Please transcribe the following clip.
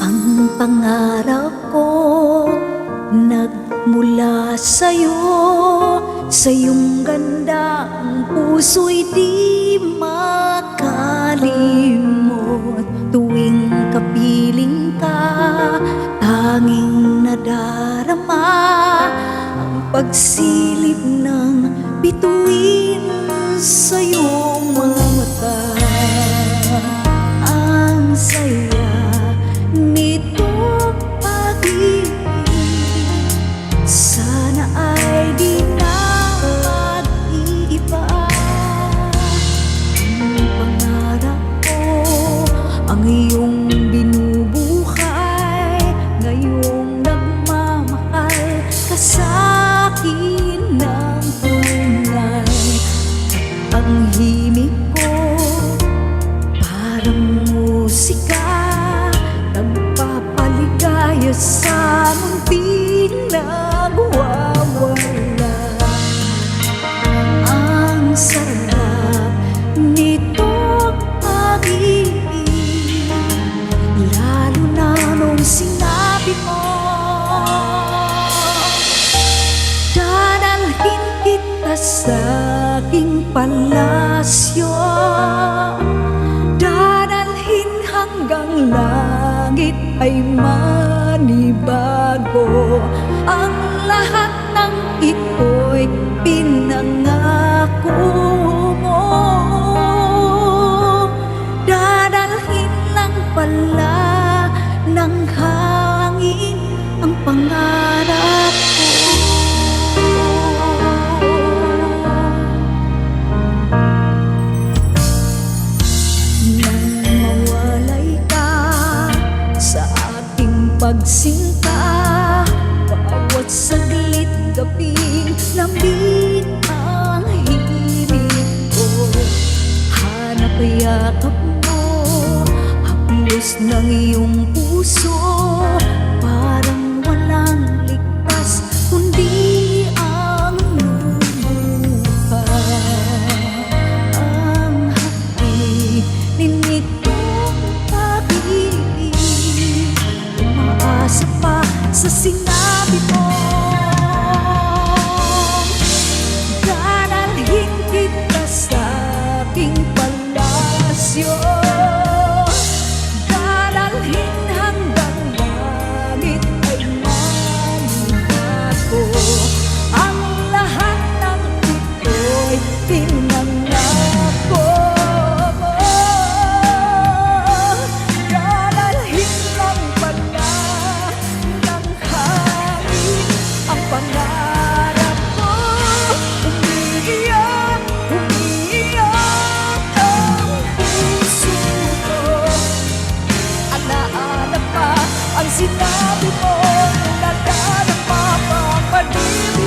Ang pangarap ko nagmula sa'yo, sa iyong gandang puso'y di makalimot. Tuwing kapiling ka, tanging nadarama ang pagsilip ng bituin sa iyong mga mata. Ang saya nitong pag-ibig, sana ay di na mag-iiba. Ang pangarap ko, ang iyong binubuhay, ngayong nagmamahal ka sa'kin ng tunay. Ang himig ko parang musika, nagpapaligaya sa munting nagwawala. Ang sarap nitong pag-ibig, lalo na nung sinabi mo dadalhin kita sa aking palasyo, dadalhin hanggang langit ay manibago. Ang lahat ng ito'y pinangako mo, dadalhin lang pala ng hangin ang pangarap ko. Nang mawalay ka sa ating pagsinta, bawat saglit gabing lambing ang himig ko. Hanap yakap mo, haplos ng iyong puso, parang walang ligtas kundi ang lupa. Ang hapdi nitong pag-ibig, umaasa pa sa sinabi mo, dadalhin kita sa aking palasyo, dadalhin hanggang langit ay manibago. Ang lahat ng ito'y pinangako mo, dadalhin lang pala ng hangin ang pangarap ko. Umiiyak, umiiyak ang puso ko, alaala pa ang sinabi mo, nadarama pa ang pag-ibig.